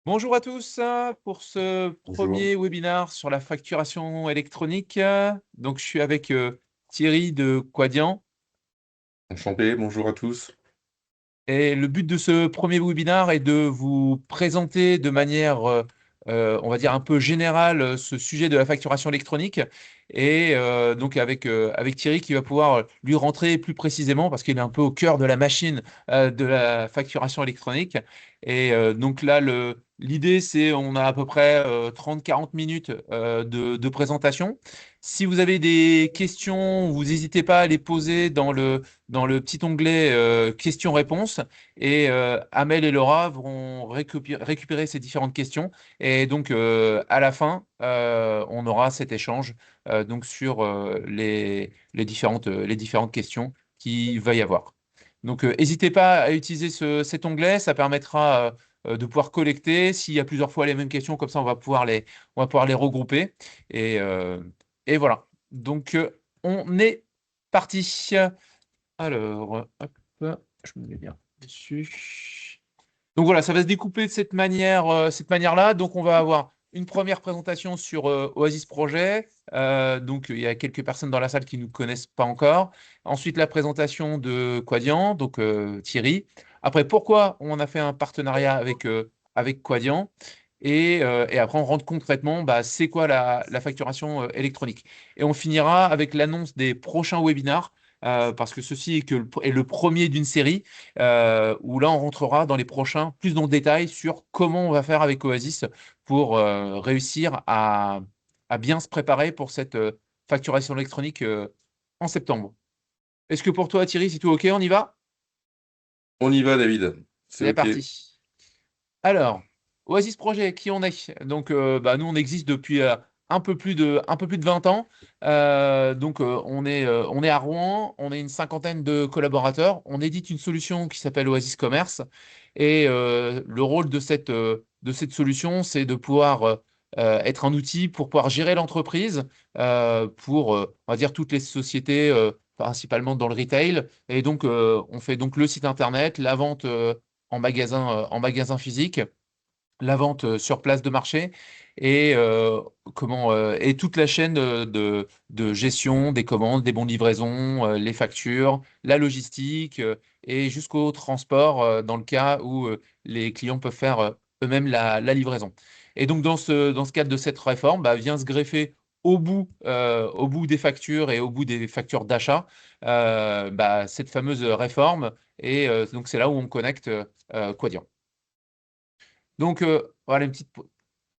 Bonjour à tous pour ce Bonjour, premier webinaire sur la facturation électronique. Donc, je suis avec Thierry de Quadian. enchanté, bonjour à tous. Et le but de ce premier webinaire est de vous présenter de manière, on va dire, un peu générale ce sujet de la facturation électronique. Et donc avec Thierry qui va pouvoir lui rentrer plus précisément parce qu'il est un peu au cœur de la machine de la facturation électronique. Et donc là, l'idée, c'est on a à peu près 30-40 minutes de présentation. Si vous avez des questions, vous n'hésitez pas à les poser dans le petit onglet questions-réponses et Amel et Laura vont récupérer ces différentes questions et donc à la fin on aura cet échange donc sur les différentes questions qu'il va y avoir. Donc n'hésitez pas à utiliser cet onglet, ça permettra de pouvoir collecter. S'il y a plusieurs fois les mêmes questions, comme ça on va pouvoir les regrouper et voilà. Donc on est parti. Alors, hop, je me mets bien dessus. Donc voilà, ça va se découper de cette manière-là. Donc on va avoir une première présentation sur Oasis Project. Donc il y a quelques personnes dans la salle qui ne nous connaissent pas encore. Ensuite, la présentation de Quadian, donc Thierry. Après, pourquoi on a fait un partenariat avec Quadian. Et après, on rentre concrètement, bah, c'est quoi la facturation électronique. Et on finira avec l'annonce des prochains webinars parce que ceci est le premier d'une série où là, on rentrera dans les prochains plus dans le détail sur comment on va faire avec Oasis pour réussir à bien se préparer pour cette facturation électronique en septembre. Est-ce que pour toi, Thierry, c'est tout OK? On y va? On y va David, c'est C'est OK. parti. Alors, Oasis Project, qui on est? Donc, bah, nous, on existe depuis un peu plus de 20 ans. Donc, on est à Rouen, on est une cinquantaine de collaborateurs. On édite une solution qui s'appelle Oasis Commerce. Et le rôle de cette solution, c'est de pouvoir être un outil pour pouvoir gérer l'entreprise pour, on va dire, toutes les sociétés, principalement dans le retail. Et donc, on fait donc le site internet, la vente en magasin physique, la vente sur place de marché et toute la chaîne de gestion des commandes, des bons de livraison, les factures, la logistique et jusqu'au transport dans le cas où les clients peuvent faire eux-mêmes la livraison. Et donc dans ce cadre de cette réforme, bah, vient se greffer au bout des factures et au bout des factures d'achat, bah, cette fameuse réforme. Et donc c'est là où on connecte Quadient. Donc, voilà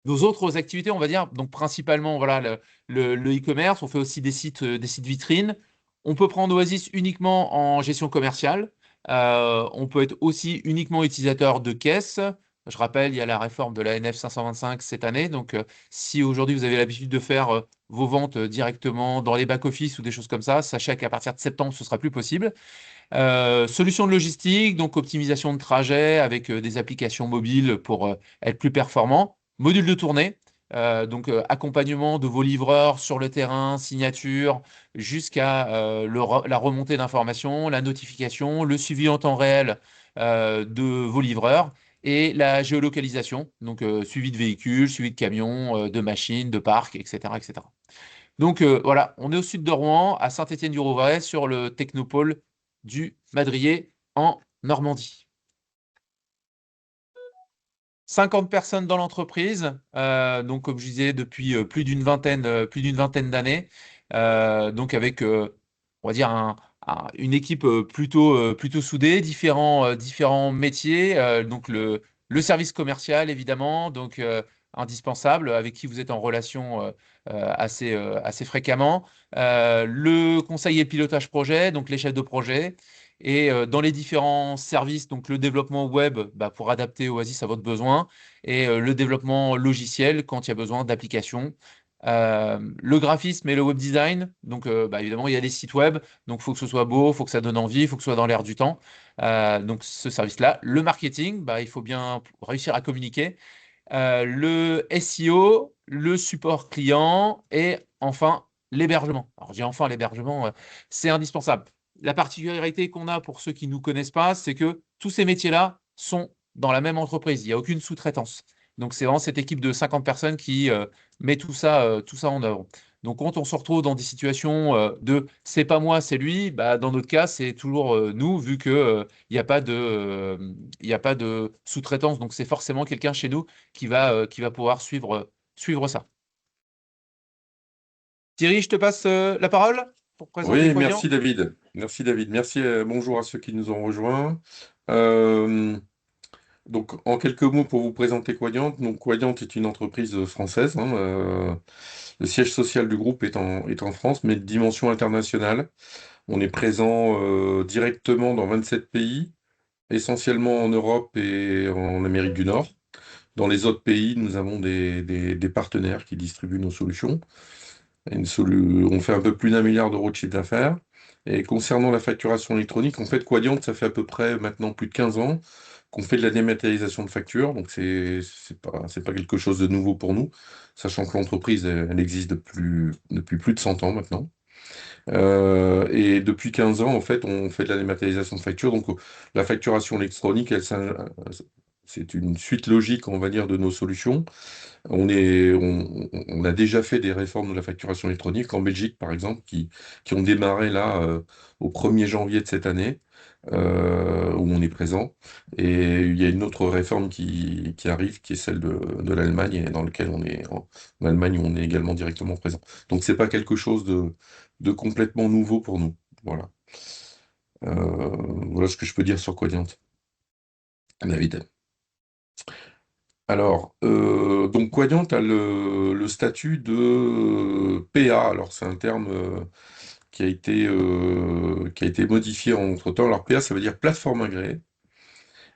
nos autres activités, on va dire, donc principalement, voilà, le e-commerce. On fait aussi des sites vitrines. On peut prendre Oasis uniquement en gestion commerciale. On peut être aussi uniquement utilisateur de caisse. Je rappelle, il y a la réforme de la NF 525 cette année. Donc, si aujourd'hui vous avez l'habitude de faire vos ventes directement dans les back-office ou des choses comme ça, sachez qu'à partir de septembre, ce sera plus possible. Solution de logistique, donc optimisation de trajet avec des applications mobiles pour être plus performant. Module de tournée, donc accompagnement de vos livreurs sur le terrain, signature, jusqu'à la remontée d'informations, la notification, le suivi en temps réel de vos livreurs et la géolocalisation, donc suivi de véhicules, suivi de camions, de machines, de parcs, etc., etc. Donc voilà, on est au sud de Rouen, à Saint-Étienne-du-Rouvray, sur le technopôle du Madrier en Normandie. 50 personnes dans l'entreprise, donc comme je disais, depuis plus d'une vingtaine d'années, donc avec, on va dire, une équipe plutôt soudée, différents métiers, donc le service commercial, évidemment, donc indispensable, avec qui vous êtes en relation assez fréquemment, le conseil et pilotage projet, donc les chefs de projet, et dans les différents services, donc le développement web bah, pour adapter Oasis à votre besoin, et le développement logiciel quand il y a besoin d'applications. Le graphisme et le web design, donc bah, évidemment il y a des sites web, donc il faut que ce soit beau, il faut que ça donne envie, il faut que ce soit dans l'air du temps. Donc ce service-là. Le marketing, bah, il faut bien réussir à communiquer. Le SEO, le support client et enfin l'hébergement. Alors, j'ai enfin l'hébergement, c'est indispensable. La particularité qu'on a pour ceux qui ne nous connaissent pas, c'est que tous ces métiers-là sont dans la même entreprise. Il n'y a aucune sous-traitance. Donc, c'est vraiment cette équipe de 50 personnes qui met tout ça en œuvre. Donc, quand on se retrouve dans des situations de c'est pas moi, c'est lui, bah, dans notre cas, c'est toujours nous, vu que il n'y a pas il y a pas de sous-traitance. Donc, c'est forcément quelqu'un chez nous qui va pouvoir suivre ça. Thierry, je te passe la parole pour présenter Oui, Quadient. merci David. Merci David. Merci, bonjour à ceux qui nous ont rejoints. Euh, donc, en quelques mots pour vous présenter Quadient. Donc, Quadient est une entreprise française, hein. Le siège social du groupe est en France, mais de dimension internationale. On est présent directement dans 27 pays, essentiellement en Europe et en Amérique du Nord. Dans les autres pays, nous avons des partenaires qui distribuent nos solutions. On fait un peu plus d'1 milliard d'euros de chiffre d'affaires. Et concernant la facturation électronique, en fait, Quadient, ça fait à peu près maintenant plus de 15 ans qu'on fait de la dématérialisation de factures. Donc, c'est pas quelque chose de nouveau pour nous, sachant que l'entreprise, elle existe depuis plus de 100 ans maintenant. Et depuis 15 ans, en fait, on fait de la dématérialisation de factures. Donc, la facturation électronique, c'est une suite logique, on va dire, de nos solutions. On a déjà fait des réformes de la facturation électronique en Belgique, par exemple, qui ont démarré là au 1er janvier de cette année, où on est présent. Et il y a une autre réforme qui arrive, qui est celle de l'Allemagne, et dans laquelle en Allemagne, où on est également directement présent. Donc, c'est pas quelque chose de complètement nouveau pour nous. Voilà. Voilà ce que je peux dire sur Quadient, David. Alors, donc Quadient a le statut de PA. Alors, c'est un terme qui a été modifié entre-temps. Alors, PA, ça veut dire plateforme agréée.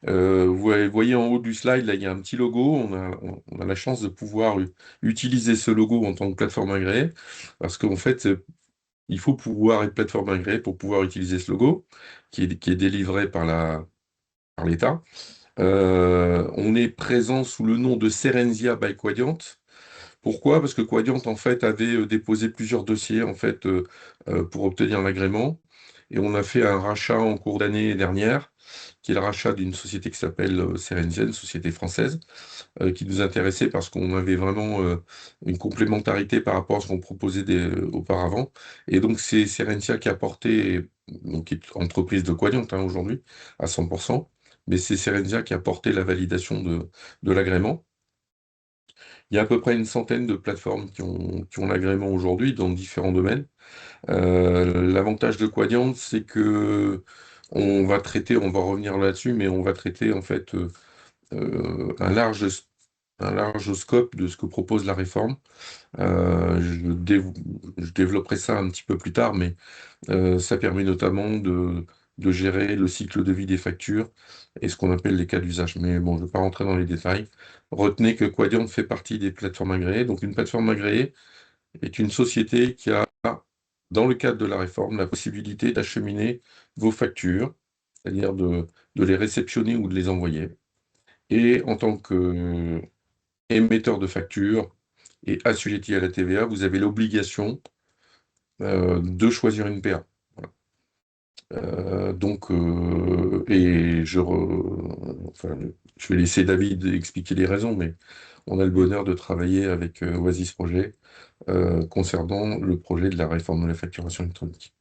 Voyez en haut du slide, là, il y a un petit logo. On a la chance de pouvoir utiliser ce logo en tant que plateforme agréée, parce qu'en fait, il faut pouvoir être plateforme agréée pour pouvoir utiliser ce logo, qui est délivré par l'État. On est présent sous le nom de Cerenzia by Quadient. Pourquoi? Parce que Quadient, en fait, avait déposé plusieurs dossiers, en fait, pour obtenir l'agrément. Et on a fait un rachat en cours d'année dernière, qui est le rachat d'une société qui s'appelle Cerenzia, une société française, qui nous intéressait parce qu'on avait vraiment une complémentarité par rapport à ce qu'on proposait auparavant. Et donc, c'est Cerenzia qui a porté, donc qui est entreprise de Quadient, hein, aujourd'hui, à 100%, mais c'est Cerenzia qui a porté la validation de l'agrément. Il y a à peu près une centaine de plateformes qui ont l'agrément aujourd'hui dans différents domaines. L'avantage de Quadient, c'est que on va revenir là-dessus, mais on va traiter en fait un large scope de ce que propose la réforme. Je développerai ça un petit peu plus tard, mais ça permet notamment de gérer le cycle de vie des factures et ce qu'on appelle les cas d'usage. Mais bon, je ne vais pas rentrer dans les détails. Retenez que Quadient fait partie des plateformes agréées. Donc une plateforme agréée est une société qui a, dans le cadre de la réforme, la possibilité d'acheminer vos factures, c'est-à-dire de les réceptionner ou de les envoyer. Et en tant qu'émetteur de factures et assujetti à la TVA, vous avez l'obligation de choisir une PA. Voilà. Enfin, je vais laisser David expliquer les raisons, mais on a le bonheur de travailler avec Oasis Project concernant le projet de la réforme de la facturation électronique.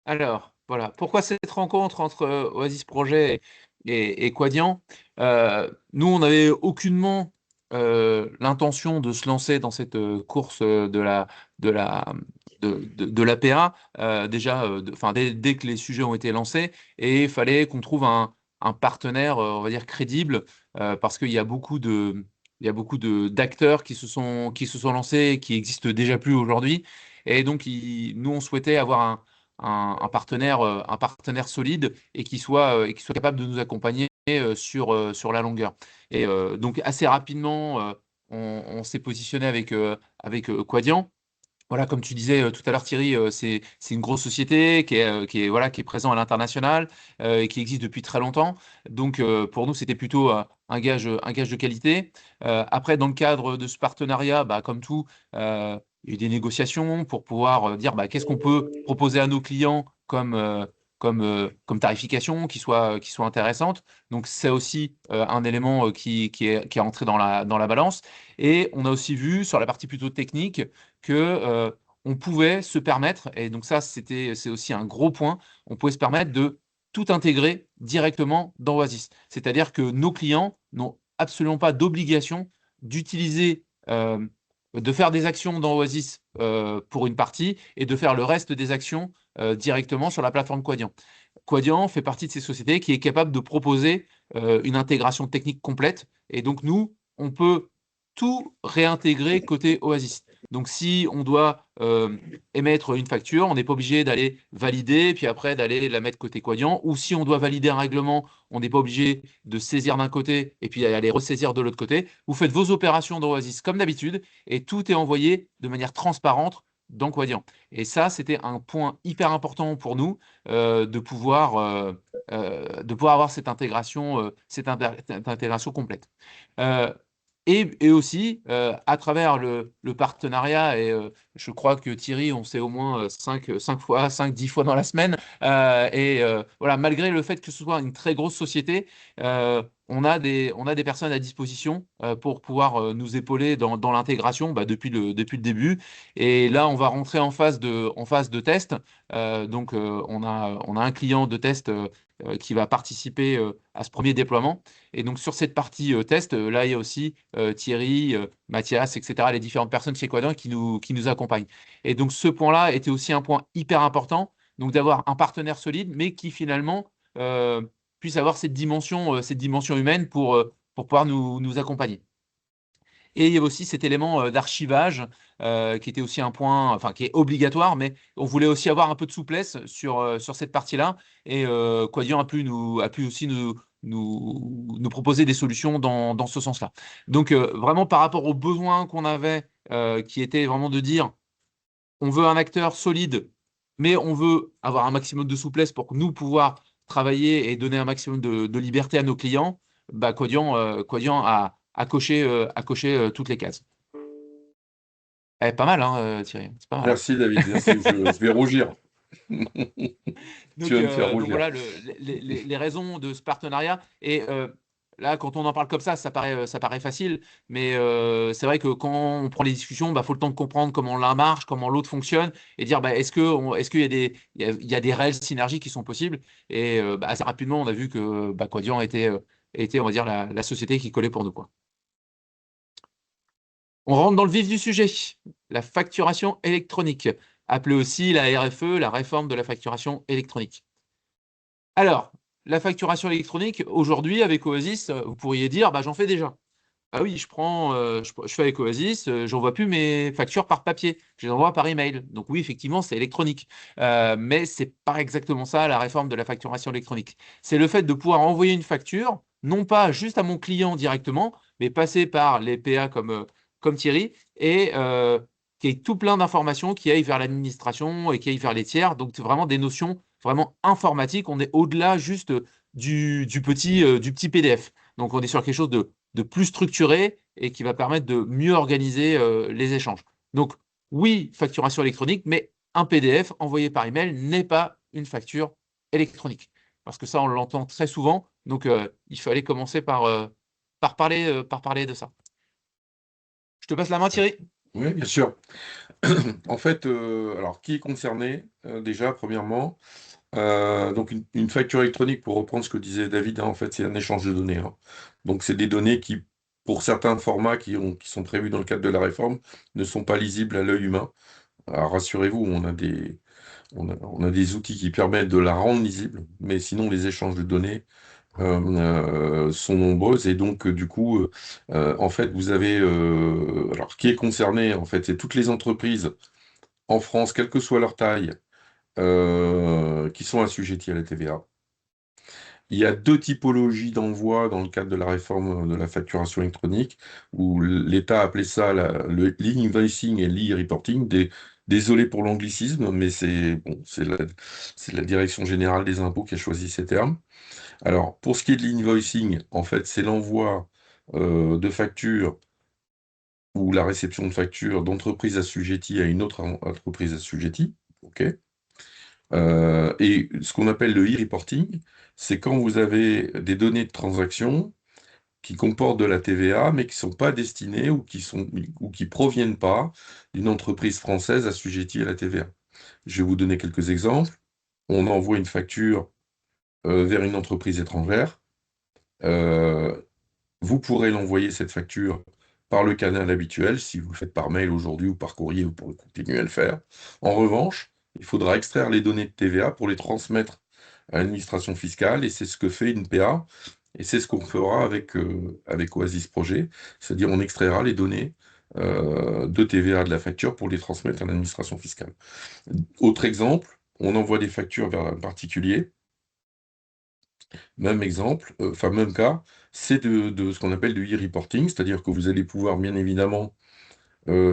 Alors, voilà. Pourquoi cette rencontre entre Oasis Projet et Quadient? Nous, on n'avait aucunement l'intention de se lancer dans cette course de la, de l'APA, déjà, enfin, dès que les sujets ont été lancés, et il fallait qu'on trouve un partenaire, on va dire, crédible, parce qu'il y a il y a beaucoup d'acteurs qui se sont lancés et qui existent déjà plus aujourd'hui. Et donc, nous, on souhaitait avoir un partenaire solide et qui soit capable de nous accompagner sur la longueur. Et donc assez rapidement, on s'est positionné avec Quadient. Voilà, comme tu disais tout à l'heure, Thierry, c'est une grosse société voilà, qui est présente à l'international et qui existe depuis très longtemps. Donc, pour nous, c'était plutôt un gage de qualité. Après, dans le cadre de ce partenariat, bah, comme tout, il y a eu des négociations pour pouvoir dire bah, qu'est-ce qu'on peut proposer à nos clients comme tarification qui soit intéressante. Donc, c'est aussi un élément qui est entré dans la balance. Et on a aussi vu sur la partie plutôt technique que on pouvait se permettre, et donc ça, c'est aussi un gros point, on pouvait se permettre de tout intégrer directement dans Oasis. C'est-à-dire que nos clients n'ont absolument pas d'obligation d'utiliser, de faire des actions dans Oasis pour une partie et de faire le reste des actions directement sur la plateforme Quadient. Quadient fait partie de ces sociétés qui est capable de proposer une intégration technique complète. Et donc, nous, on peut tout réintégrer côté Oasis. Donc, si on doit émettre une facture, on n'est pas obligé d'aller valider, puis après d'aller la mettre côté Quadient. Ou si on doit valider un règlement, on n'est pas obligé de saisir d'un côté et puis aller ressaisir de l'autre côté. Vous faites vos opérations dans Oasis comme d'habitude et tout est envoyé de manière transparente dans Quadient. Et ça, c'était un point hyper important pour nous de pouvoir avoir cette intégration complète. Euh, et aussi, à travers le partenariat, et je crois que Thierry, on s'est au moins 10 fois dans la semaine, voilà, malgré le fait que ce soit une très grosse société, on a des personnes à disposition pour pouvoir nous épauler dans l'intégration bah, depuis le début. Et là, on va rentrer en phase de test. Donc, on a un client de test qui va participer à ce premier déploiement. Et donc, sur cette partie test, là, il y a aussi Thierry, Mathias, etc., les différentes personnes chez Quadient qui nous accompagnent. Et donc, ce point-là était aussi un point hyper important, donc d'avoir un partenaire solide, mais qui finalement puisse avoir cette dimension humaine pour pouvoir nous accompagner. Et il y a aussi cet élément d'archivage qui était aussi un point, enfin qui est obligatoire, mais on voulait aussi avoir un peu de souplesse sur cette partie-là. Et Quadient a pu aussi nous proposer des solutions dans ce sens-là. Donc vraiment par rapport aux besoins qu'on avait, qui était vraiment de dire, on veut un acteur solide, mais on veut avoir un maximum de souplesse pour nous pouvoir travailler et donner un maximum de liberté à nos clients, bah, Quadient a coché toutes les cases. Pas mal, hein, Thierry. C'est pas mal, hein. Merci David, merci. Je vais rougir. Tu vas me faire Donc rougir. voilà les raisons de ce partenariat. Et là, quand on en parle comme ça paraît facile, mais c'est vrai que quand on prend les discussions, bah, faut le temps de comprendre comment l'un marche, comment l'autre fonctionne, et dire bah, est-ce qu'il y a il y a des réelles synergies qui sont possibles. Et bah, assez rapidement, on a vu que bah, Quadient était, on va dire, la société qui collait pour nous, quoi. On rentre dans le vif du sujet, la facturation électronique, appelée aussi la RFE, la réforme de la facturation électronique. Alors, la facturation électronique, aujourd'hui, avec Oasis, vous pourriez dire, bah, j'en fais déjà. Ah oui, je fais avec Oasis, j'envoie plus mes factures par papier, je les envoie par email. Donc oui, effectivement, c'est électronique. Mais c'est pas exactement ça la réforme de la facturation électronique. C'est le fait de pouvoir envoyer une facture, non pas juste à mon client directement, mais passer par les PA comme Thierry, et qu'il y ait tout plein d'informations qui aillent vers l'administration et qui aillent vers les tiers. Donc c'est vraiment des notions vraiment informatiques. On est au-delà juste du petit PDF. Donc on est sur quelque chose de plus structuré et qui va permettre de mieux organiser les échanges. Donc, oui, facturation électronique, mais un PDF envoyé par email n'est pas une facture électronique. Parce que ça, on l'entend très souvent. Donc, il fallait commencer par parler de ça. Je te passe la main, Thierry. Oui, bien sûr. En fait, alors qui est concerné? Déjà, premièrement, donc une facture électronique, pour reprendre ce que disait David, hein, en fait, c'est un échange de données, hein. Donc c'est des données qui, pour certains formats qui sont prévus dans le cadre de la réforme, ne sont pas lisibles à l'œil humain. Alors rassurez-vous, on a des outils qui permettent de la rendre lisible, mais sinon les échanges de données sont nombreuses et donc du coup, en fait, vous avez, alors qui est concerné, en fait, c'est toutes les entreprises en France, quelle que soit leur taille, qui sont assujetties à la TVA. Il y a deux typologies d'envoi dans le cadre de la réforme de la facturation électronique, où l'État a appelé ça l'e-invoicing et l'e-reporting. Désolé pour l'anglicisme, mais c'est la Direction générale des impôts qui a choisi ces termes. Alors, pour ce qui est de l'invoicing, en fait, c'est l'envoi de factures ou la réception de factures d'entreprises assujetties à une autre entreprise assujettie. OK. Et ce qu'on appelle le e-reporting, c'est quand vous avez des données de transaction qui comportent de la TVA, mais qui ne sont pas destinées ou qui proviennent pas d'une entreprise française assujettie à la TVA. Je vais vous donner quelques exemples. On envoie une facture vers une entreprise étrangère. Euh, Vous pourrez l'envoyer, cette facture, par le canal habituel, si vous le faites par mail aujourd'hui ou par courrier, vous pourrez continuer à le faire. En revanche, il faudra extraire les données de TVA pour les transmettre à l'administration fiscale, et c'est ce que fait une PA, et c'est ce qu'on fera avec Oasis Projet, c'est-à-dire on extraira les données de TVA de la facture pour les transmettre à l'administration fiscale. Autre exemple, on envoie des factures vers un particulier. Même exemple, enfin même cas, c'est de ce qu'on appelle du e-reporting, c'est-à-dire que vous allez pouvoir bien évidemment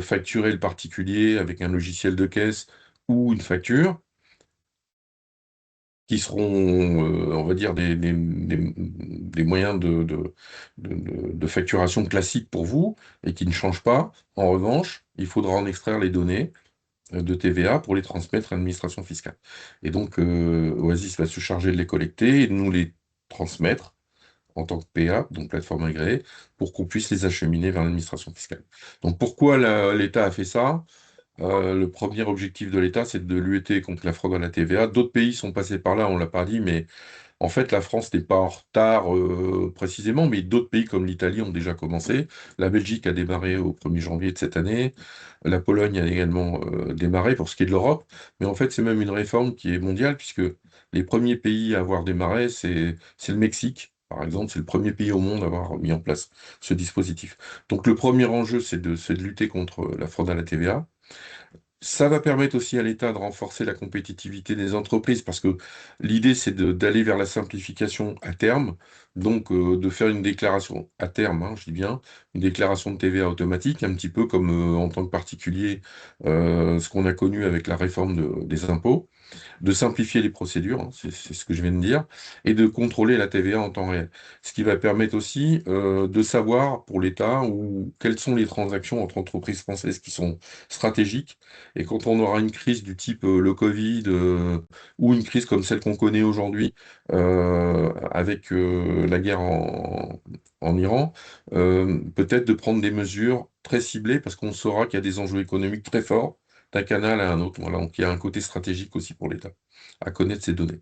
facturer le particulier avec un logiciel de caisse ou une facture, qui seront, on va dire, des moyens de facturation classiques pour vous et qui ne changent pas. En revanche, il faudra en extraire les données de TVA pour les transmettre à l'administration fiscale. Et donc, Oasis va se charger de les collecter et de nous les transmettre en tant que PA, donc plateforme agréée, pour qu'on puisse les acheminer vers l'administration fiscale. Donc pourquoi l'État a fait ça? Le premier objectif de l'État, c'est de lutter contre la fraude à la TVA. D'autres pays sont passés par là, on l'a pas dit, mais en fait, la France n'est pas en retard précisément, mais d'autres pays comme l'Italie ont déjà commencé. La Belgique a démarré au 1er janvier de cette année. La Pologne a également démarré pour ce qui est de l'Europe. Mais en fait, c'est même une réforme qui est mondiale, puisque les premiers pays à avoir démarré, c'est le Mexique. Par exemple, c'est le premier pays au monde à avoir mis en place ce dispositif. Donc le premier enjeu, c'est de lutter contre la fraude à la TVA. Ça va permettre aussi à l'État de renforcer la compétitivité des entreprises parce que l'idée, c'est d'aller vers la simplification à terme, donc de faire une déclaration à terme, hein, je dis bien, une déclaration de TVA automatique, un petit peu comme en tant que particulier, ce qu'on a connu avec la réforme des impôts, de simplifier les procédures, hein, c'est ce que je viens de dire, et de contrôler la TVA en temps réel. Ce qui va permettre aussi de savoir pour l'État quelles sont les transactions entre entreprises françaises qui sont stratégiques. Et quand on aura une crise du type le Covid ou une crise comme celle qu'on connaît aujourd'hui avec la guerre en Iran, peut-être de prendre des mesures très ciblées parce qu'on saura qu'il y a des enjeux économiques très forts d'un canal à un autre. Voilà, donc il y a un côté stratégique aussi pour l'État, à connaître ces données.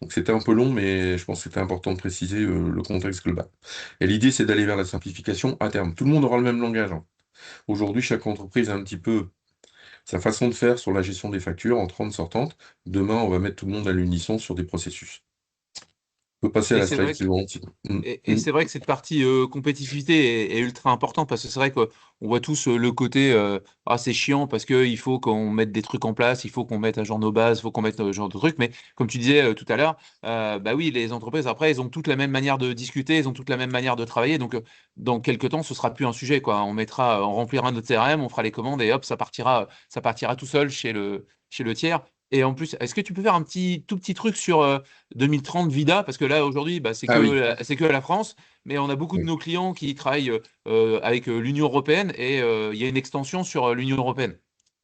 Donc c'était un peu long, mais je pense que c'était important de préciser le contexte global. Et l'idée, c'est d'aller vers la simplification à terme. Tout le monde aura le même langage, hein. Aujourd'hui, chaque entreprise a un petit peu sa façon de faire sur la gestion des factures entrantes, sortantes. Demain, on va mettre tout le monde à l'unisson sur des processus. On peut passer à Et la c'est slide vrai que suivante. et c'est vrai que cette partie compétitivité est ultra importante parce que c'est vrai qu'on voit tous le côté ah c'est chiant parce que il faut qu'on mette des trucs en place, il faut qu'on mette à jour nos bases, il faut qu'on mette ce genre de trucs. Mais comme tu disais tout à l'heure, bah oui, les entreprises après, elles ont toutes la même manière de discuter, elles ont toutes la même manière de travailler. Donc dans quelques temps, ce sera plus un sujet quoi. On mettra, on remplira notre CRM, on fera les commandes et hop, ça partira tout seul chez le tiers. Et en plus, est-ce que tu peux faire un tout petit truc sur 2030 Vida, parce que là aujourd'hui, bah, Ah oui. c'est que la France, mais on a beaucoup de Oui. nos clients qui travaillent avec l'Union européenne et il y a une extension sur l'Union européenne.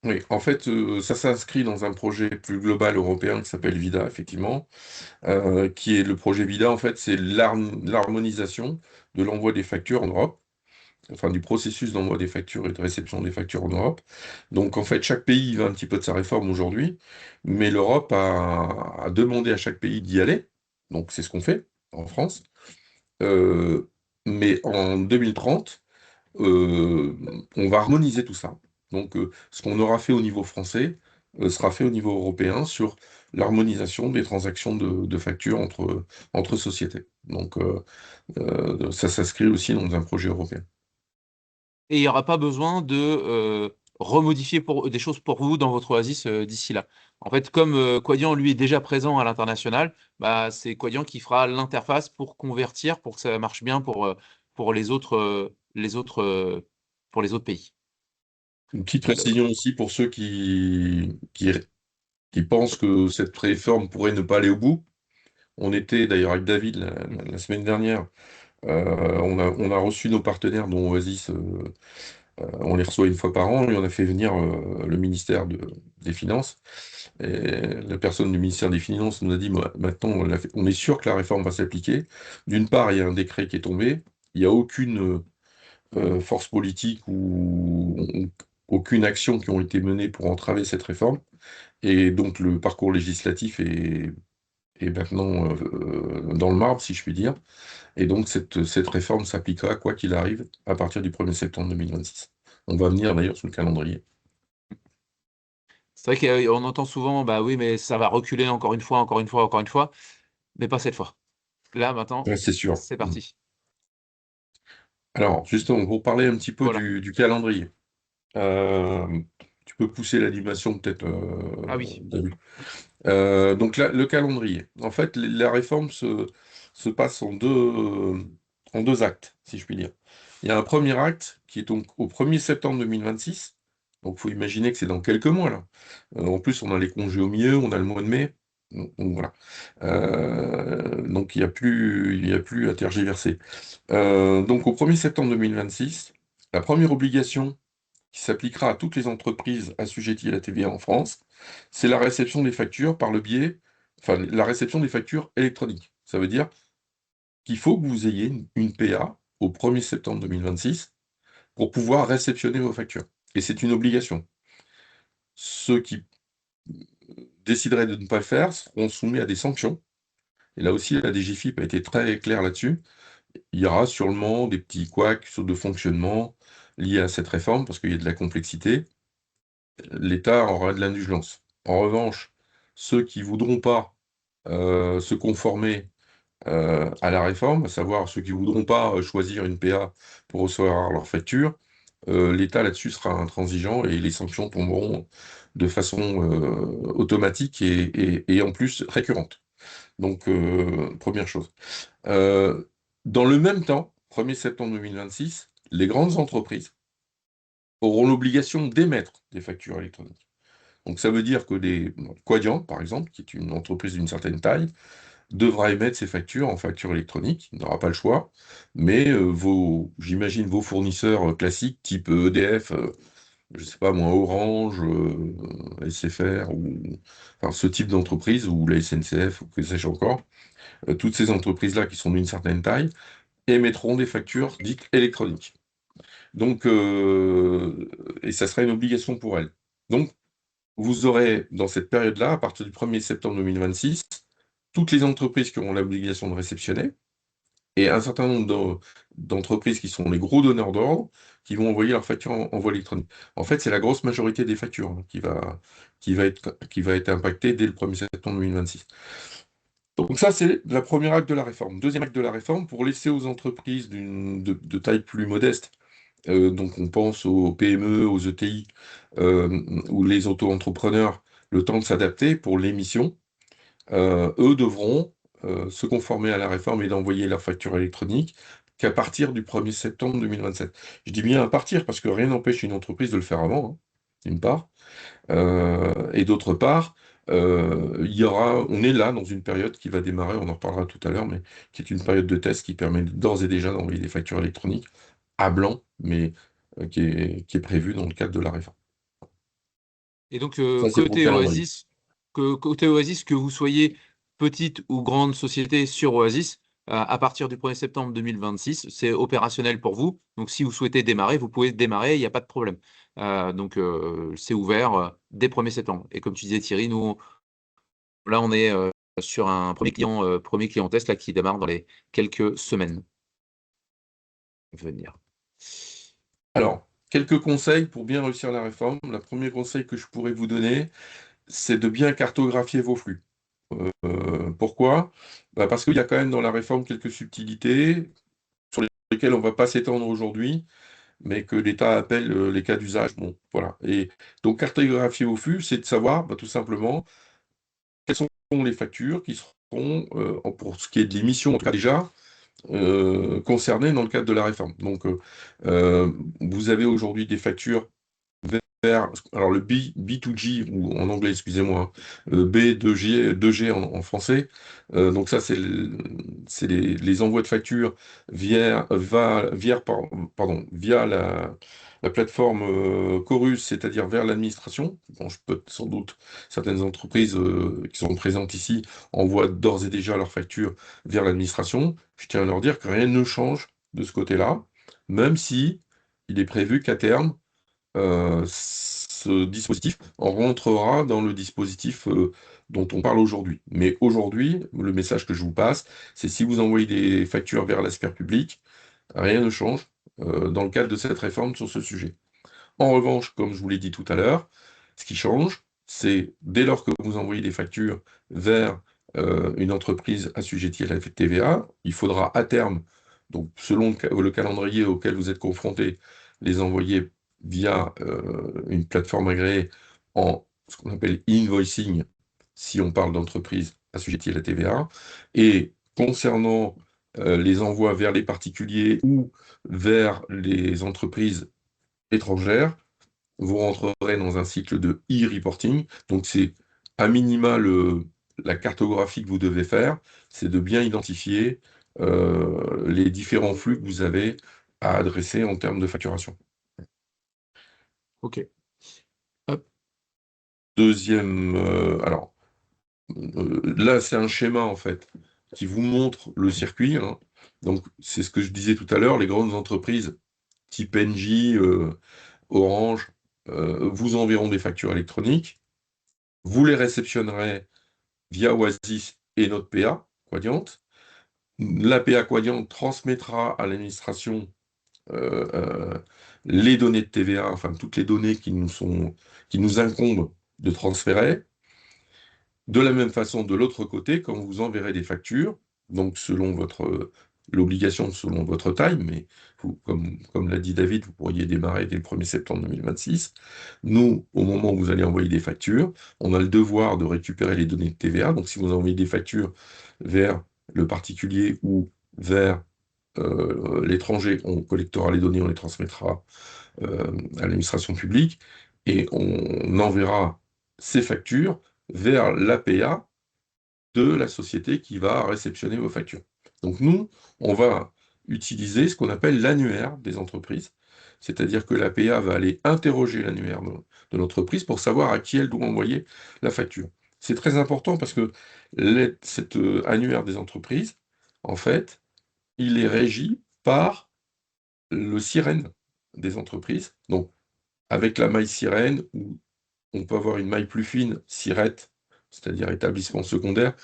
Oui. En fait, ça s'inscrit dans un projet plus global européen qui s'appelle VIDA, effectivement, qui est le projet VIDA. En fait, c'est l'harmonisation de l'envoi des factures en Europe, enfin du processus d'envoi des factures et de réception des factures en Europe. Donc en fait, chaque pays va un petit peu de sa réforme aujourd'hui, mais l'Europe a demandé à chaque pays d'y aller. Donc c'est ce qu'on fait en France. Euh, mais en 2030, euh, on va harmoniser tout ça. Donc ce qu'on aura fait au niveau français sera fait au niveau européen sur l'harmonisation des transactions de factures entre sociétés. Donc ça s'inscrit aussi dans un projet européen. Et il n'y aura pas besoin de remodifier des choses pour vous dans votre Oasis d'ici là. En fait, comme Quadient, lui, est déjà présent à l'international, bah, c'est Quadient qui fera l'interface pour convertir, pour que ça marche bien pour pour les autres pays. Une petite Le- précision aussi pour ceux qui pensent que cette réforme pourrait ne pas aller au bout. On était d'ailleurs avec David la semaine dernière. On a reçu nos partenaires dont Oasis On les reçoit une fois par an et on a fait venir le ministère des Finances. Et la personne du ministère des Finances nous a dit, maintenant, on est sûr que la réforme va s'appliquer. D'une part, il y a un décret qui est tombé. Il n'y a aucune force politique ou aucune action qui ont été menées pour entraver cette réforme. Et donc, le parcours législatif est maintenant dans le marbre, si je puis dire. Et donc, cette réforme s'appliquera, quoi qu'il arrive, à partir du 1er septembre 2026. On va venir d'ailleurs sur le calendrier. C'est vrai qu'on entend souvent, bah oui, mais ça va reculer encore une fois, encore une fois, encore une fois, mais pas cette fois. Là, maintenant, Ouais, c'est sûr. c'est parti. Alors, justement, pour parler un petit peu Voilà. du calendrier, euh, tu peux pousser l'animation peut-être, Ah oui. David. Donc là, le calendrier. En fait, la réforme se passe en deux actes, si je puis dire. Il y a un premier acte qui est donc au 1er septembre 2026. Donc il faut imaginer que c'est dans quelques mois là. En plus, on a les congés au milieu, on a le mois de mai. Donc voilà. Donc il y a plus à tergiverser. Donc au 1er septembre 2026, la première obligation qui s'appliquera à toutes les entreprises assujetties à la TVA en France, c'est la réception des factures par le biais, enfin, la réception des factures électroniques. Ça veut dire qu'il faut que vous ayez une PA au 1er septembre 2026 pour pouvoir réceptionner vos factures. Et c'est une obligation. Ceux qui décideraient de ne pas le faire seront soumis à des sanctions. Et là aussi, la DGFiP a été très claire là-dessus. Il y aura sûrement des petits couacs de fonctionnement liés à cette réforme, parce qu'il y a de la complexité. L'État aura de l'indulgence. En revanche, ceux qui voudront pas se conformer à la réforme, à savoir ceux qui voudront pas choisir une PA pour recevoir leur facture, l'État là-dessus sera intransigeant et les sanctions tomberont de façon automatique et en plus récurrente. Donc, première chose. Euh, Dans le même temps, 1er septembre 2026, les grandes entreprises auront l'obligation d'émettre des factures électroniques. Donc ça veut dire que Quadient, par exemple, qui est une entreprise d'une certaine taille, devra émettre ses factures en facture électronique. Il n'aura pas le choix. Mais j'imagine vos fournisseurs classiques, type EDF, je ne sais pas moi, Orange, SFR, ou enfin, ce type d'entreprise, ou la SNCF, ou que sais-je encore, toutes ces entreprises-là qui sont d'une certaine taille, émettront des factures dites électroniques. Donc, et ça sera une obligation pour elles. Donc, vous aurez, dans cette période-là, à partir du 1er septembre 2026, toutes les entreprises qui auront l'obligation de réceptionner et un certain nombre d'entreprises qui sont les gros donneurs d'ordre qui vont envoyer leurs factures en voie électronique. En fait, c'est la grosse majorité des factures hein, qui va être impactée dès le 1er septembre 2026. Donc ça, c'est la première acte de la réforme. Deuxième acte de la réforme, pour laisser aux entreprises de taille plus modeste, donc on pense aux PME, aux ETI ou les auto-entrepreneurs, le temps de s'adapter pour l'émission, eux devront se conformer à la réforme et d'envoyer leur facture électronique qu'à partir du 1er septembre 2027. Je dis bien à partir parce que rien n'empêche une entreprise de le faire avant, hein, d'une part. Et d'autre part, on est là dans une période qui va démarrer, on en reparlera tout à l'heure, mais qui est une période de test qui permet d'ores et déjà d'envoyer des factures électroniques à blanc, mais qui est prévue dans le cadre de la réforme. Et donc, Ça, c'est pour le calendrier. côté Oasis, que vous soyez petite ou grande société sur Oasis, à partir du 1er septembre 2026, c'est opérationnel pour vous. Donc, si vous souhaitez démarrer, vous pouvez démarrer, il n'y a pas de problème. Donc, c'est ouvert dès 1er septembre. Et comme tu disais, Thierry, nous, là, on est sur un premier client test là, qui démarre dans les quelques semaines à venir. Alors, quelques conseils pour bien réussir la réforme. Le premier conseil que je pourrais vous donner, c'est de bien cartographier vos flux. Pourquoi? Bah, parce qu'il y a quand même dans la réforme quelques subtilités sur lesquelles on ne va pas s'étendre aujourd'hui, mais que l'État appelle les cas d'usage. Bon, voilà. Et donc, cartographier vos flux, c'est de savoir bah, tout simplement quelles sont les factures qui seront, pour ce qui est de l'émission, en tout cas déjà, concernées dans le cadre de la réforme. Donc, vous avez aujourd'hui des factures alors le B2G, ou en anglais, excusez-moi, B2G, 2G en français. Donc ça, c'est les envois de factures via la plateforme Chorus, c'est-à-dire vers l'administration. Bon, je peux sans doute, certaines entreprises qui sont présentes ici envoient d'ores et déjà leurs factures vers l'administration. Je tiens à leur dire que rien ne change de ce côté-là, même si il est prévu qu'à terme, ce dispositif rentrera dans le dispositif dont on parle aujourd'hui. Mais aujourd'hui, le message que je vous passe, c'est si vous envoyez des factures vers la sphère publique, rien ne change dans le cadre de cette réforme sur ce sujet. En revanche, comme je vous l'ai dit tout à l'heure, ce qui change, c'est dès lors que vous envoyez des factures vers une entreprise assujettie à la TVA, il faudra à terme, donc selon le calendrier auquel vous êtes confronté, les envoyer via une plateforme agréée en ce qu'on appelle invoicing, si on parle d'entreprise assujettie à la TVA. Et concernant les envois vers les particuliers ou vers les entreprises étrangères, vous rentrerez dans un cycle de e-reporting. Donc c'est à minima la cartographie que vous devez faire, c'est de bien identifier les différents flux que vous avez à adresser en termes de facturation. Ok. Hop. Deuxième, alors là c'est un schéma en fait qui vous montre le circuit, hein. Donc c'est ce que je disais tout à l'heure, les grandes entreprises type Engie, Orange, vous enverront des factures électroniques. Vous les réceptionnerez via Oasis et notre PA, Quadient. La PA Quadient transmettra à l'administration euh, euh, les données de TVA, enfin toutes les données qui nous incombent de transférer. De la même façon, de l'autre côté, quand vous enverrez des factures, donc selon l'obligation selon votre taille, mais comme l'a dit David, vous pourriez démarrer dès le 1er septembre 2026. Nous, au moment où vous allez envoyer des factures, on a le devoir de récupérer les données de TVA. Donc si vous envoyez des factures vers le particulier ou vers l'étranger, on collectera les données, on les transmettra à l'administration publique et on enverra ces factures vers l'APA de la société qui va réceptionner vos factures. Donc nous, on va utiliser ce qu'on appelle l'annuaire des entreprises, c'est-à-dire que l'APA va aller interroger l'annuaire de l'entreprise pour savoir à qui elle doit envoyer la facture. C'est très important parce que cet annuaire des entreprises, en fait, il est régi par le sirène des entreprises. Donc, avec la maille sirène, où on peut avoir une maille plus fine, SIRET, c'est-à-dire établissement secondaire,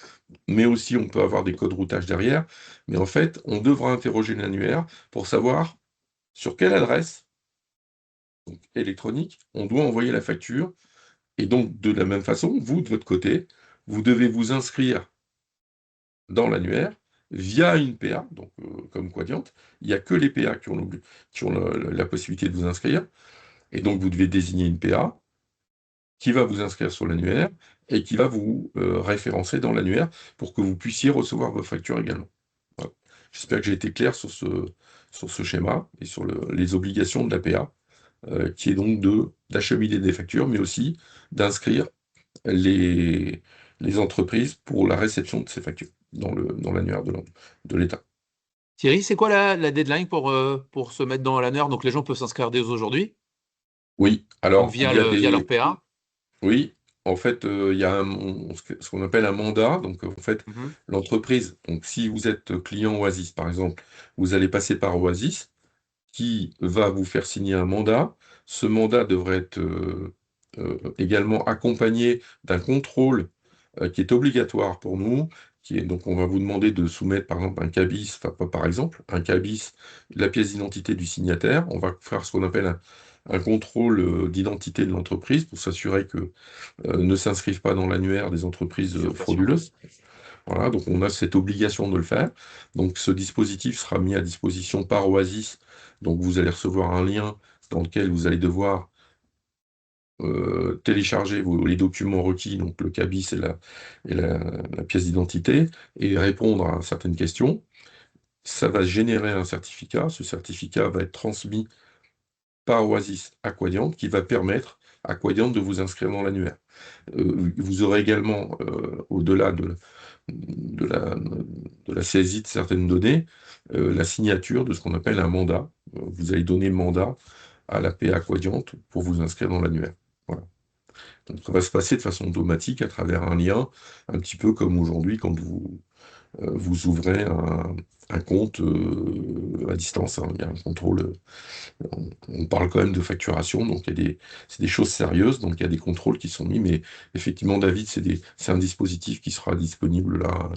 mais aussi on peut avoir des codes routage derrière. Mais en fait, on devra interroger l'annuaire pour savoir sur quelle adresse donc électronique on doit envoyer la facture. Et donc, de la même façon, vous, de votre côté, vous devez vous inscrire dans l'annuaire via une PA, donc comme Quadient. Il n'y a que les PA qui ont la possibilité de vous inscrire. Et donc, vous devez désigner une PA qui va vous inscrire sur l'annuaire et qui va vous référencer dans l'annuaire pour que vous puissiez recevoir vos factures également. Voilà. J'espère que j'ai été clair sur ce schéma et sur les obligations de l'APA, qui est donc d'acheminer des factures, mais aussi d'inscrire les, les entreprises pour la réception de ces factures dans l'annuaire de l'État. Thierry, c'est quoi la deadline pour se mettre dans l'annuaire? Donc les gens peuvent s'inscrire dès aujourd'hui, Oui, donc alors il y a via leur des, PA. Oui, en fait, il y a ce qu'on appelle un mandat. Donc, en fait, Mhm. l'entreprise, donc si vous êtes client Oasis, par exemple, vous allez passer par Oasis, qui va vous faire signer un mandat. Ce mandat devrait être également accompagné d'un contrôle qui est obligatoire pour nous, donc on va vous demander de soumettre par exemple un cabis, enfin pas par exemple, un cabis, la pièce d'identité du signataire. On va faire ce qu'on appelle un contrôle d'identité de l'entreprise pour s'assurer que ne s'inscrivent pas dans l'annuaire des entreprises Usurpation. frauduleuses. Voilà, donc on a cette obligation de le faire. Donc ce dispositif sera mis à disposition par Oasis. Donc vous allez recevoir un lien dans lequel vous allez devoir télécharger les documents requis, donc le cabis la pièce d'identité, et répondre à certaines questions. Ça va générer un certificat. Ce certificat va être transmis par Oasis à Quadient, qui va permettre Quadient de vous inscrire dans l'annuaire. Vous aurez également, au-delà de la saisie de certaines données, la signature de ce qu'on appelle un mandat. Vous allez donner mandat à la PA Quadient pour vous inscrire dans l'annuaire. Voilà. Donc ça va se passer de façon automatique à travers un lien, un petit peu comme aujourd'hui quand vous ouvrez un compte à distance, hein. Il y a un contrôle. On parle quand même de facturation, donc c'est des choses sérieuses, donc il y a des contrôles qui sont mis, mais effectivement, David, c'est un dispositif qui sera disponible là,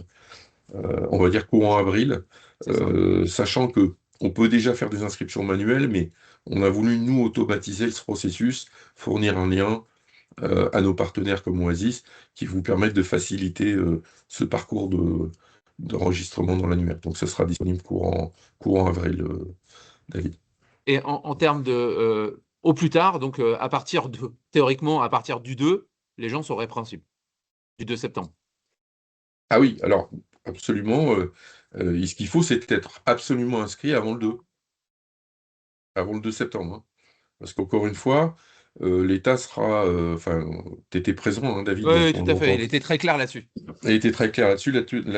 on va dire courant avril, C'est ça. sachant que on peut déjà faire des inscriptions manuelles, mais on a voulu, nous, automatiser ce processus, fournir un lien à nos partenaires comme Oasis, qui vous permettent de faciliter ce parcours d'enregistrement dans l'annuaire. Donc, ça sera disponible courant avril, David. Et en termes de au plus tard, donc théoriquement, à partir du 2, les gens sont répréhensibles, du 2 septembre. Ah oui, alors, absolument, ce qu'il faut, c'est être absolument inscrit avant le 2 septembre, hein. Parce qu'encore une fois, l'État sera, enfin, tu étais présent, hein, David, Oui, donc oui, on tout à fait. l'entend. Il était très clair là-dessus. Il était très clair là-dessus,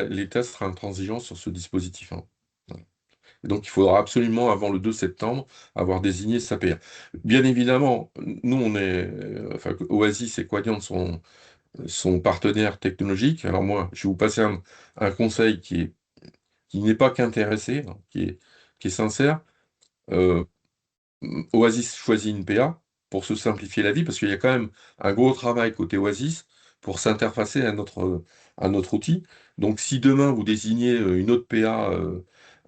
l'État sera intransigeant sur ce dispositif, hein. Voilà. Et donc, il faudra absolument, avant le 2 septembre, avoir désigné sa PR. Bien évidemment, nous, enfin, Oasis et Quadient sont partenaires technologiques. Alors moi, je vais vous passer un conseil qui n'est pas qu'intéressé, hein, qui est sincère. Euh, Oasis choisit une PA pour se simplifier la vie, parce qu'il y a quand même un gros travail côté Oasis pour s'interfacer à notre outil. Donc si demain vous désignez une autre PA,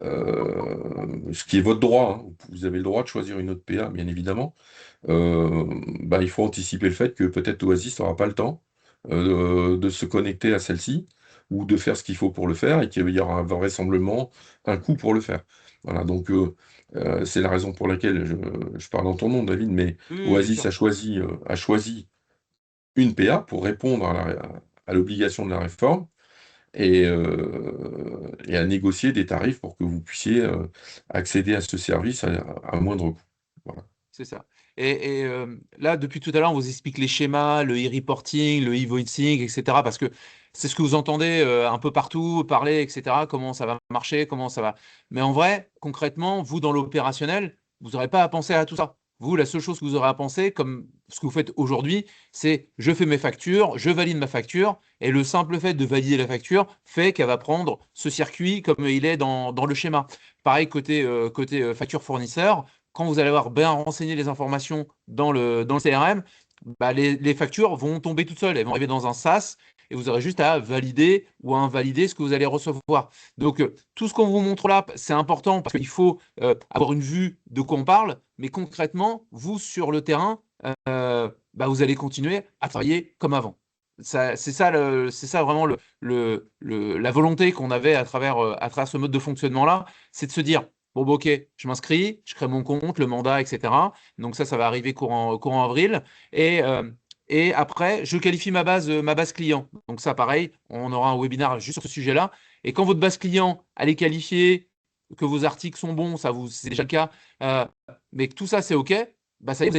ce qui est votre droit, hein, vous avez le droit de choisir une autre PA, bien évidemment, bah, il faut anticiper le fait que peut-être Oasis n'aura pas le temps de se connecter à celle-ci ou de faire ce qu'il faut pour le faire et qu'il y aura vraisemblablement un coût pour le faire. Voilà, donc c'est la raison pour laquelle je parle en ton nom, David, mais Oui, oui, bien Oasis sûr. a choisi une PA pour répondre à l'obligation de la réforme et à négocier des tarifs pour que vous puissiez accéder à ce service à moindre coût. Voilà. C'est ça. Là, depuis tout à l'heure, on vous explique les schémas, le e-reporting, le e-voicing, etc. Parce que c'est ce que vous entendez un peu partout parler, etc. Comment ça va marcher, comment ça va. Mais en vrai, concrètement, vous, dans l'opérationnel, vous n'aurez pas à penser à tout ça. Vous, la seule chose que vous aurez à penser, comme ce que vous faites aujourd'hui, c'est je fais mes factures, je valide ma facture, et le simple fait de valider la facture fait qu'elle va prendre ce circuit comme il est dans le schéma. Pareil côté facture fournisseur, quand vous allez avoir bien renseigné les informations dans le CRM, bah, les factures vont tomber toutes seules. Elles vont arriver dans un SaaS et vous aurez juste à valider ou à invalider ce que vous allez recevoir. Donc, tout ce qu'on vous montre là, c'est important parce qu'il faut avoir une vue de quoi on parle, mais concrètement, vous, sur le terrain, bah, vous allez continuer à travailler comme avant. C'est ça vraiment la volonté qu'on avait à travers ce mode de fonctionnement-là, c'est de se dire, bon, bah, ok, je m'inscris, je crée mon compte, le mandat, etc. Donc ça va arriver courant avril. Et, euh, et après, je qualifie ma base client. Donc ça, pareil, on aura un webinaire juste sur ce sujet-là. Et quand votre base client, elle est qualifiée, que vos articles sont bons, c'est déjà le cas, mais que tout ça, c'est OK, bah ça y est,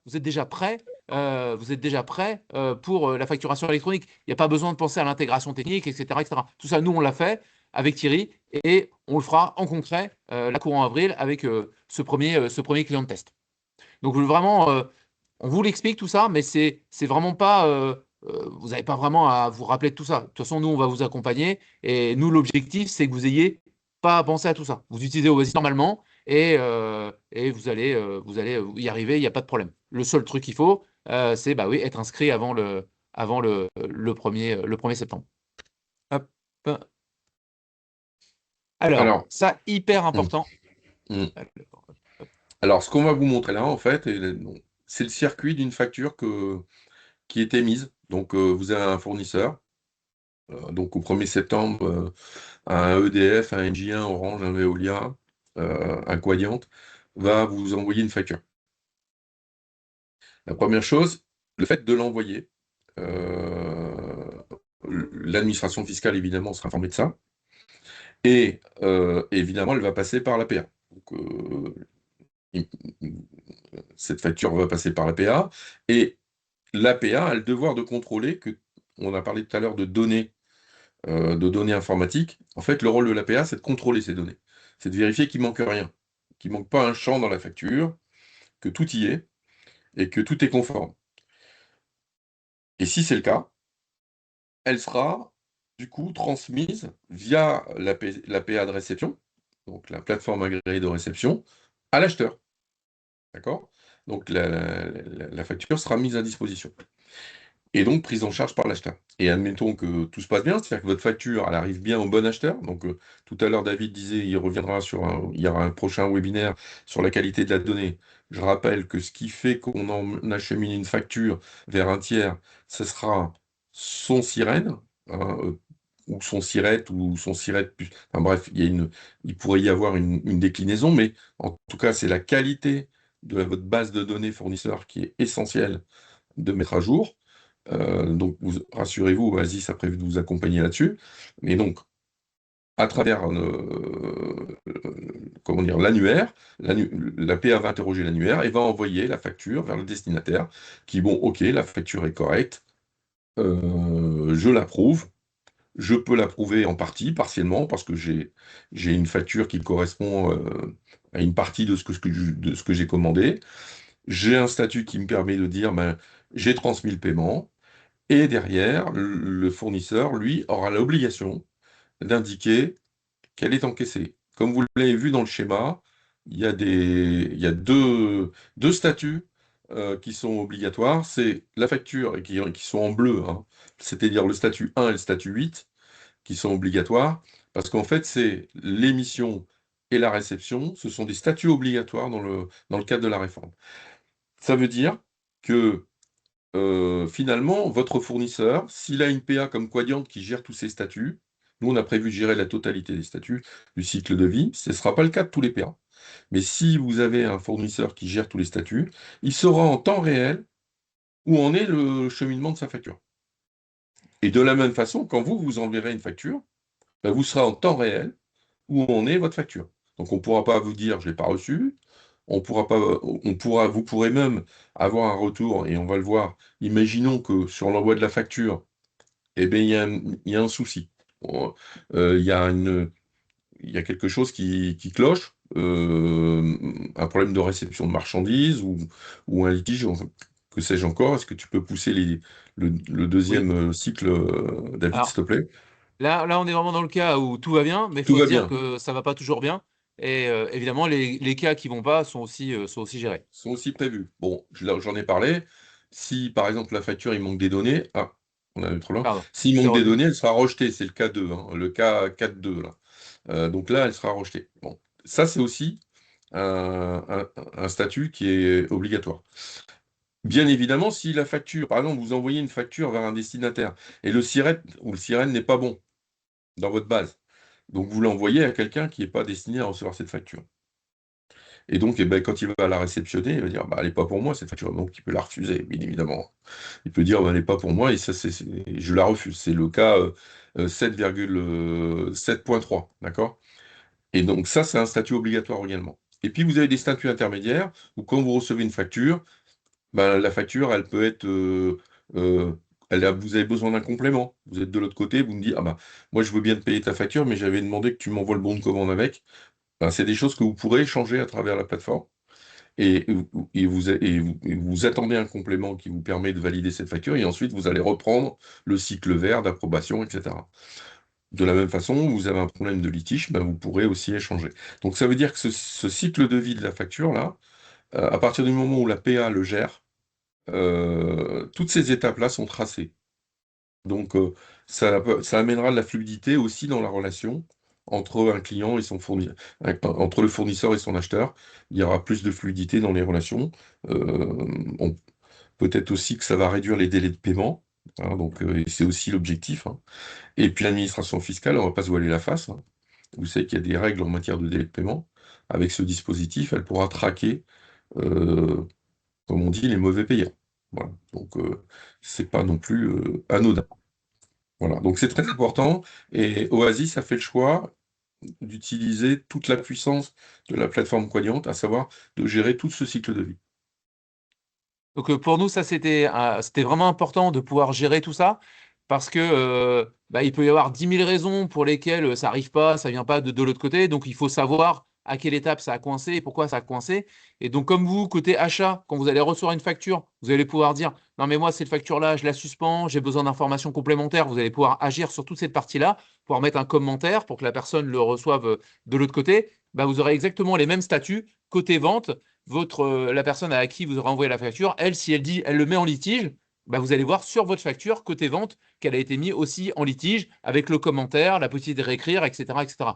vous êtes déjà prêt. Vous êtes déjà prêt pour la facturation électronique. Il n'y a pas besoin de penser à l'intégration technique, etc., etc. Tout ça, nous, on l'a fait avec Thierry et on le fera en concret la courant avril avec ce premier client de test. Donc vraiment, on vous l'explique tout ça, mais c'est vraiment pas, vous n'avez pas vraiment à vous rappeler de tout ça. De toute façon, nous, on va vous accompagner et nous, l'objectif, c'est que vous ayez pas à penser à tout ça. Vous utilisez Oasis normalement et vous allez y arriver, il n'y a pas de problème. Le seul truc qu'il faut, c'est bah oui, être inscrit avant le 1er septembre. Hop. Alors, Alors, ça, hyper hum, important. hum. Alors, ce qu'on va vous montrer là, en fait, c'est le circuit d'une facture qui est émise. Donc, vous avez un fournisseur, donc au 1er septembre, un EDF, un NJ1, Orange, un Veolia, un Quadient, va vous envoyer une facture. La première chose, le fait de l'envoyer, euh, l'administration fiscale, évidemment, sera informée de ça. Et évidemment, elle va passer par l'APA. Donc, il- cette facture va passer par l'APA. Et l'APA a le devoir de contrôler que, on a parlé tout à l'heure de données informatiques. En fait, le rôle de l'APA, c'est de contrôler ces données. C'est de vérifier qu'il manque rien, qu'il manque pas un champ dans la facture, que tout y est et que tout est conforme. Et si c'est le cas, elle sera du coup transmise via l'APA de réception, donc la plateforme agréée de réception, à l'acheteur. D'accord? Donc la facture sera mise à disposition. Et donc prise en charge par l'acheteur. Et admettons que tout se passe bien, c'est-à-dire que votre facture, elle arrive bien au bon acheteur. Donc tout à l'heure, David disait, il y aura un prochain webinaire sur la qualité de la donnée. Je rappelle que ce qui fait qu'on en achemine une facture vers un tiers, ce sera son sirène, hein, ou son SIRET, ou son SIRET+. Enfin bref, il pourrait y avoir une déclinaison, mais en tout cas, c'est la qualité de votre base de données fournisseur qui est essentielle de mettre à jour. Donc, rassurez-vous, Oasis a prévu de vous accompagner là-dessus. Mais donc, à travers comment dire, l'annuaire, la PA va interroger l'annuaire et va envoyer la facture vers le destinataire qui, bon, ok, la facture est correcte, je l'approuve. Je peux l'approuver en partie, partiellement, parce que j'ai une facture qui correspond à une partie de ce que j'ai commandé. J'ai un statut qui me permet de dire, ben, j'ai transmis le paiement. Et derrière, le fournisseur, lui, aura l'obligation d'indiquer qu'elle est encaissée. Comme vous l'avez vu dans le schéma, il y a deux statuts qui sont obligatoires. C'est la facture, qui sont en bleu, hein, c'est-à-dire le statut 1 et le statut 8, qui sont obligatoires, parce qu'en fait, c'est l'émission et la réception, ce sont des statuts obligatoires dans le cadre de la réforme. Ça veut dire que finalement, votre fournisseur, s'il a une PA comme Quadient qui gère tous ses statuts, nous on a prévu de gérer la totalité des statuts du cycle de vie, ce ne sera pas le cas de tous les PA. Mais si vous avez un fournisseur qui gère tous les statuts, il saura en temps réel où en est le cheminement de sa facture. Et de la même façon, quand vous enverrez une facture, ben, vous serez en temps réel où en est votre facture. Donc on ne pourra pas vous dire je ne l'ai pas reçu, vous pourrez même avoir un retour, et on va le voir. Imaginons que sur l'envoi de la facture, eh bien, il y a un souci. Bon, il y a il y a quelque chose qui cloche, un problème de réception de marchandises ou un litige, enfin, que sais-je encore. Est-ce que tu peux pousser le Oui. deuxième cycle, David, s'il Alors te plaît? là, on est vraiment dans le cas où tout va bien, mais il Tout faut se va dire bien. que ça va pas toujours bien. Et évidemment, les cas qui vont pas sont aussi gérés. Sont aussi prévus. Bon, j'en ai parlé. Si par exemple la facture il manque des données, on a eu trop loin. Pardon, S'il c'est manque des revenu. données, elle sera rejetée. C'est le cas 2, hein, le cas 4.2 là. Donc là, elle sera rejetée. Bon, ça c'est aussi un statut qui est obligatoire. Bien évidemment, si la facture, par exemple, vous envoyez une facture vers un destinataire et le SIRET ou le sirène n'est pas bon dans votre base, donc vous l'envoyez à quelqu'un qui n'est pas destiné à recevoir cette facture. Et donc, eh ben, quand il va la réceptionner, il va dire, bah, elle n'est pas pour moi, cette facture. Donc, il peut la refuser, bien évidemment. Il peut dire, bah, elle n'est pas pour moi, et ça, je la refuse. C'est le cas 7,7.3, d'accord? Et donc, ça, c'est un statut obligatoire également. Et puis, vous avez des statuts intermédiaires, où quand vous recevez une facture, ben, la facture, elle peut être... euh, vous avez besoin d'un complément. Vous êtes de l'autre côté, vous me dites, ah bah, moi, je veux bien te payer ta facture, mais j'avais demandé que tu m'envoies le bon de commande avec. Ben, c'est des choses que vous pourrez échanger à travers la plateforme. Et vous attendez un complément qui vous permet de valider cette facture, et ensuite vous allez reprendre le cycle vert d'approbation, etc. De la même façon, vous avez un problème de litige, ben, vous pourrez aussi échanger. Donc ça veut dire que ce cycle de vie de la facture-là, à partir du moment où la PA le gère, toutes ces étapes-là sont tracées. Donc, ça amènera de la fluidité aussi dans la relation entre un client et son fournisseur, entre le fournisseur et son acheteur. Il y aura plus de fluidité dans les relations. On peut-être aussi que ça va réduire les délais de paiement, hein, donc, et c'est aussi l'objectif, hein. Et puis l'administration fiscale, on ne va pas se voiler la face, hein. Vous savez qu'il y a des règles en matière de délai de paiement. Avec ce dispositif, elle pourra traquer, euh, comme on dit, les mauvais payants. Voilà. Donc, c'est pas non plus anodin. Voilà, donc c'est très important. Et Oasis a fait le choix d'utiliser toute la puissance de la plateforme Quadient, à savoir de gérer tout ce cycle de vie. Donc pour nous, ça c'était vraiment important de pouvoir gérer tout ça parce que bah, il peut y avoir 10 000 raisons pour lesquelles ça arrive pas, ça vient pas de l'autre côté. Donc il faut savoir à quelle étape ça a coincé et pourquoi ça a coincé. Et donc comme vous, côté achat, quand vous allez recevoir une facture, vous allez pouvoir dire non mais moi cette facture-là, je la suspends, j'ai besoin d'informations complémentaires. Vous allez pouvoir agir sur toute cette partie-là, pouvoir mettre un commentaire pour que la personne le reçoive de l'autre côté. Bah, vous aurez exactement les mêmes statuts côté vente la personne à qui vous aurez envoyé la facture, elle, si elle dit, elle le met en litige, bah, vous allez voir sur votre facture, côté vente, qu'elle a été mise aussi en litige avec le commentaire, la possibilité de réécrire, etc. etc.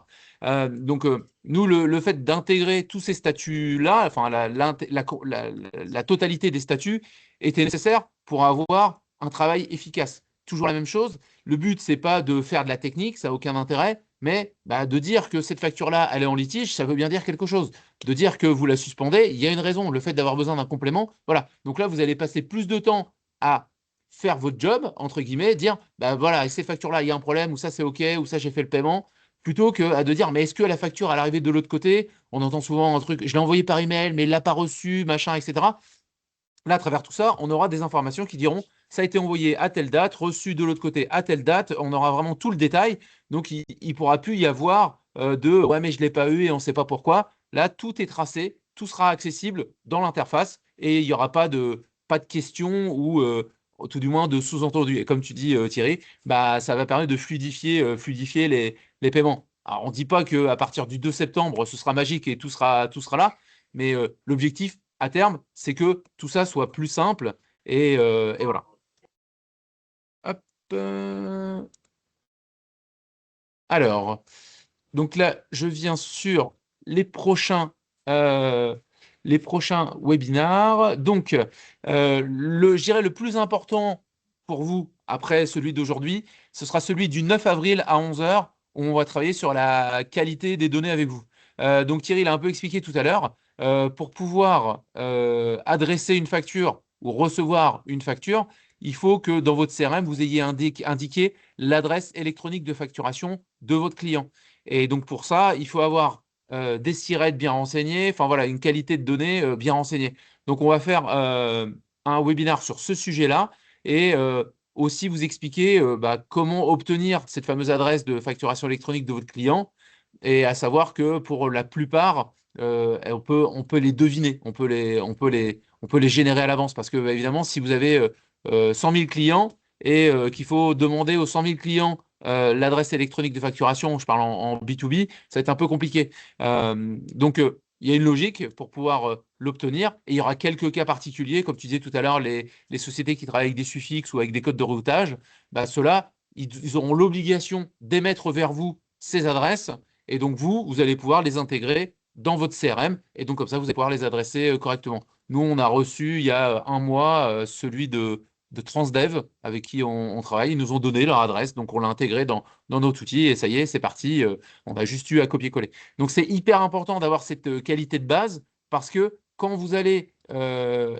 Nous, le fait d'intégrer tous ces statuts-là, enfin, la totalité des statuts était nécessaire pour avoir un travail efficace. Toujours la même chose. Le but, c'est pas de faire de la technique, ça n'a aucun intérêt, mais bah, de dire que cette facture-là, elle est en litige, ça veut bien dire quelque chose. De dire que vous la suspendez, il y a une raison, le fait d'avoir besoin d'un complément. Voilà. Donc là, vous allez passer plus de temps à faire votre job, entre guillemets, dire, bah voilà, avec ces factures-là, il y a un problème, ou ça c'est OK, ou ça j'ai fait le paiement, plutôt que à de dire, mais est-ce que la facture, elle est arrivée de l'autre côté? On entend souvent un truc, je l'ai envoyé par email, mais il ne l'a pas reçu, machin, etc. Là, à travers tout ça, on aura des informations qui diront ça a été envoyé à telle date, reçu de l'autre côté à telle date. On aura vraiment tout le détail. Donc, il ne pourra plus y avoir de ouais, mais je ne l'ai pas eu et on ne sait pas pourquoi. Là, tout est tracé, tout sera accessible dans l'interface et il n'y aura pas de questions ou tout du moins de sous-entendus. Et comme tu dis, Thierry, bah, ça va permettre de fluidifier les paiements. Alors, on ne dit pas qu'à partir du 2 septembre, ce sera magique et tout sera là, mais l'objectif, à terme, c'est que tout ça soit plus simple et voilà. Hop, alors, donc là, je viens sur les prochains, euh, les prochains webinars. Donc, je dirais le plus important pour vous, après celui d'aujourd'hui, ce sera celui du 9 avril à 11 heures, où on va travailler sur la qualité des données avec vous. Donc, Thierry l'a un peu expliqué tout à l'heure. Pour pouvoir adresser une facture ou recevoir une facture, il faut que dans votre CRM, vous ayez indiqué l'adresse électronique de facturation de votre client. Et donc pour ça, il faut avoir des SIRET bien renseignés, enfin voilà, une qualité de données bien renseignée. Donc on va faire un webinaire sur ce sujet-là et aussi vous expliquer bah, comment obtenir cette fameuse adresse de facturation électronique de votre client. Et à savoir que pour la plupart, on peut les deviner, on peut les générer à l'avance. Parce que bah, évidemment, si vous avez 100 000 clients et qu'il faut demander aux 100 000 clients l'adresse électronique de facturation, je parle en B2B, ça va être un peu compliqué. Il y a une logique pour pouvoir l'obtenir. Et il y aura quelques cas particuliers, comme tu disais tout à l'heure, les sociétés qui travaillent avec des suffixes ou avec des codes de routage, bah, ceux-là, ils auront l'obligation d'émettre vers vous ces adresses. Et donc, vous allez pouvoir les intégrer dans votre CRM. Et donc, comme ça, vous allez pouvoir les adresser correctement. Nous, on a reçu il y a un mois celui de Transdev avec qui on travaille. Ils nous ont donné leur adresse, donc on l'a intégré dans notre outil et ça y est, c'est parti. On a juste eu à copier-coller. Donc c'est hyper important d'avoir cette qualité de base parce que quand vous allez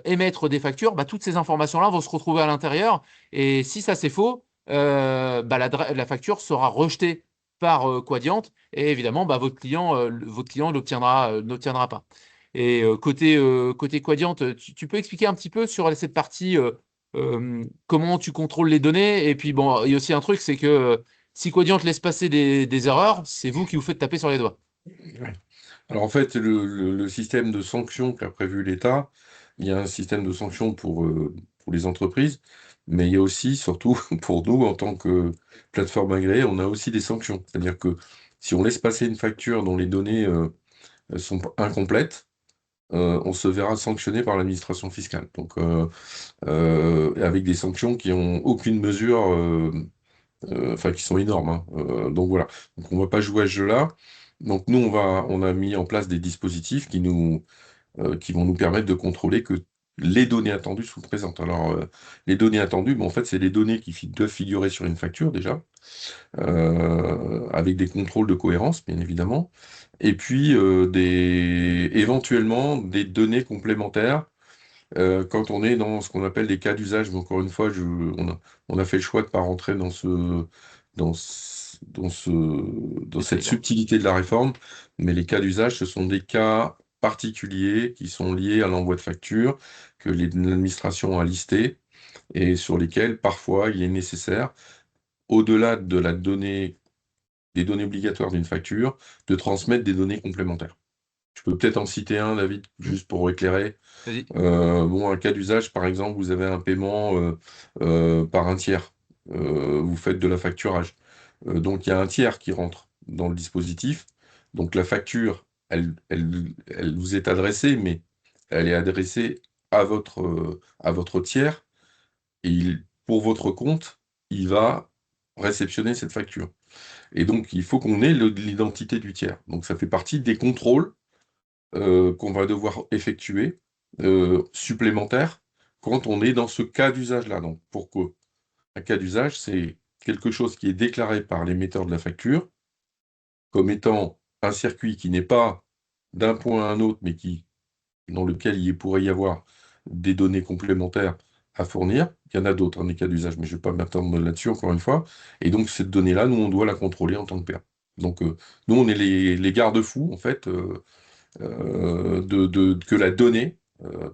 émettre des factures, bah, toutes ces informations-là vont se retrouver à l'intérieur et si ça c'est faux, bah, la facture sera rejetée par Quadient et évidemment bah, votre client n'obtiendra pas. Et côté Quadient, tu peux expliquer un petit peu sur cette partie comment tu contrôles les données. Et puis, bon, il y a aussi un truc, c'est que si Quadient laisse passer des erreurs, c'est vous qui vous faites taper sur les doigts. Ouais. Alors en fait, le système de sanctions qu'a prévu l'État, il y a un système de sanctions pour les entreprises, mais il y a aussi, surtout pour nous, en tant que plateforme agréée, on a aussi des sanctions. C'est-à-dire que si on laisse passer une facture dont les données sont incomplètes, on se verra sanctionné par l'administration fiscale. Donc, avec des sanctions qui ont aucune mesure, enfin qui sont énormes, hein. Donc voilà. Donc on va pas jouer à ce jeu-là. Donc nous, on a mis en place des dispositifs qui vont nous permettre de contrôler que les données attendues sont présentes. Alors, les données attendues, en fait, c'est les données qui doivent figurer sur une facture déjà, avec des contrôles de cohérence, bien évidemment, et puis éventuellement des données complémentaires quand on est dans ce qu'on appelle des cas d'usage. Mais encore une fois, on a fait le choix de ne pas rentrer dans, dans cette Détail là. subtilité de la réforme, mais les cas d'usage, ce sont des cas particuliers qui sont liés à l'envoi de factures que l'administration a listés et sur lesquels parfois il est nécessaire, au-delà de la donnée, des données obligatoires d'une facture, de transmettre des données complémentaires. Je peux peut-être en citer un, David, Hmm. juste pour éclairer. Vas-y. Bon, un cas d'usage, par exemple, vous avez un paiement par un tiers. Vous faites de la facturage. Donc, il y a un tiers qui rentre dans le dispositif. Donc, la facture, elle vous est adressée, mais elle est adressée à votre tiers. Et pour votre compte, il va réceptionner cette facture. Et donc, il faut qu'on ait l'identité du tiers. Donc, ça fait partie des contrôles qu'on va devoir effectuer supplémentaires quand on est dans ce cas d'usage-là. Donc, pourquoi? Un cas d'usage, c'est quelque chose qui est déclaré par l'émetteur de la facture comme étant un circuit qui n'est pas d'un point à un autre, mais dans lequel il pourrait y avoir des données complémentaires à fournir. Il y en a d'autres, des cas d'usage, mais je ne vais pas m'attendre là-dessus encore une fois. Et donc, cette donnée-là, nous, on doit la contrôler en tant que père. Donc, nous, on est les garde-fous, en fait, que la donnée,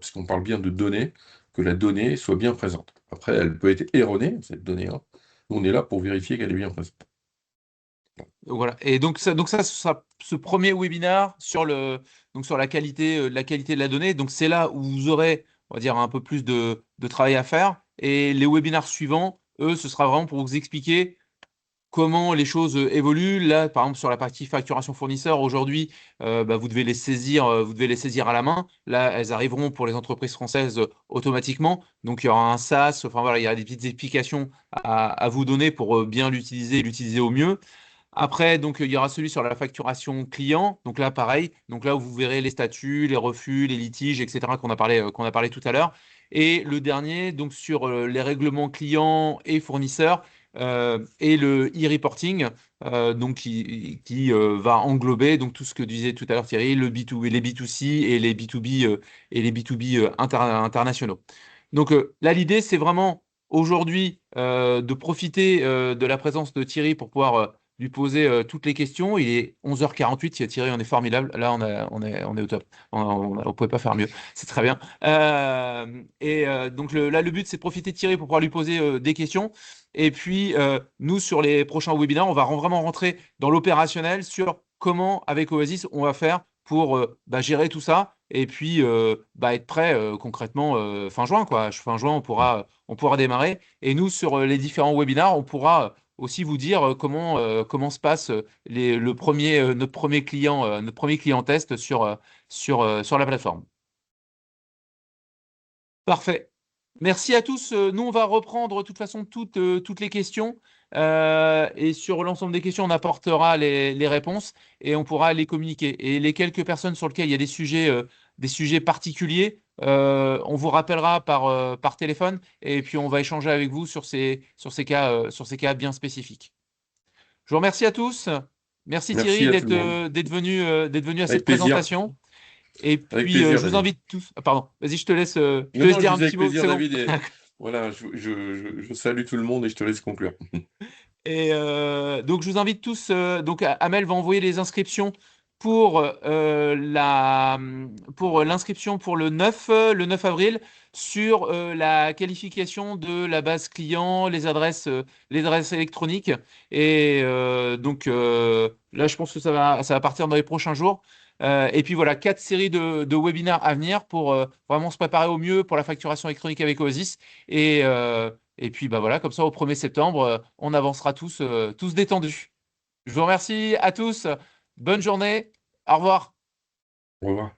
puisqu'on parle bien de données, que la donnée soit bien présente. Après, elle peut être erronée, cette donnée, hein. Nous, on est là pour vérifier qu'elle est bien présente. Donc voilà. Et donc ça, ce sera ce premier webinaire sur donc sur la qualité de la donnée. Donc c'est là où vous aurez, on va dire, un peu plus de travail à faire. Et les webinaires suivants, eux, ce sera vraiment pour vous expliquer comment les choses évoluent. Là, par exemple, sur la partie facturation fournisseur, aujourd'hui, bah, vous devez les saisir à la main. Là, elles arriveront pour les entreprises françaises automatiquement. Donc, il y aura un SaaS. Enfin voilà, il y a des petites explications à vous donner pour bien l'utiliser et l'utiliser au mieux. Après, donc, il y aura celui sur la facturation client. Donc là, pareil. Donc là, où vous verrez les statuts, les refus, les litiges, etc., qu'on a parlé tout à l'heure. Et le dernier, donc sur les règlements clients et fournisseurs et le e-reporting, donc qui va englober donc tout ce que disait tout à l'heure Thierry, le B2, les B2C et les B2B internationaux. Donc là, l'idée, c'est vraiment aujourd'hui de profiter de la présence de Thierry pour pouvoir lui poser toutes les questions. Il est 11h48, Thierry, on est formidable. Là, on est au top. On ne pouvait pas faire mieux. C'est très bien. Donc là, le but, c'est de profiter de Thierry pour pouvoir lui poser des questions. Et puis, nous, sur les prochains webinaires, on va vraiment rentrer dans l'opérationnel sur comment, avec Oasis, on va faire pour gérer tout ça et puis être prêt concrètement fin juin, quoi. Fin juin, on pourra démarrer. Et nous, sur les différents webinaires, on pourra aussi vous dire comment se passe notre premier client test sur la plateforme. Parfait. Merci à tous. Nous, on va reprendre de toute façon toutes les questions. Et sur l'ensemble des questions, on apportera les réponses et on pourra les communiquer. Et les quelques personnes sur lesquelles il y a des sujets particuliers, on vous rappellera par téléphone et puis on va échanger avec vous sur ces cas bien spécifiques. Je vous remercie à tous. Merci Merci Thierry à tout le monde. d'être venu à cette Avec plaisir. présentation. Et Avec puis, plaisir, je vous David. invite tous. Ah, pardon, vas-y, je te Non, laisse non, je dire un disais petit avec mot, plaisir, c'est bon. David. Et voilà, je salue tout le monde et je te laisse conclure. Et donc, je vous invite tous. Donc, Amel va envoyer les inscriptions pour pour l'inscription pour le 9 avril sur la qualification de la base client, les adresses électroniques. Et donc, là, je pense que ça va partir dans les prochains jours. Et puis voilà, 4 séries de webinaires à venir pour vraiment se préparer au mieux pour la facturation électronique avec Oasis. Et puis bah voilà, comme ça au 1er septembre, on avancera tous détendus. Je vous remercie à tous. Bonne journée. Au revoir. Au revoir.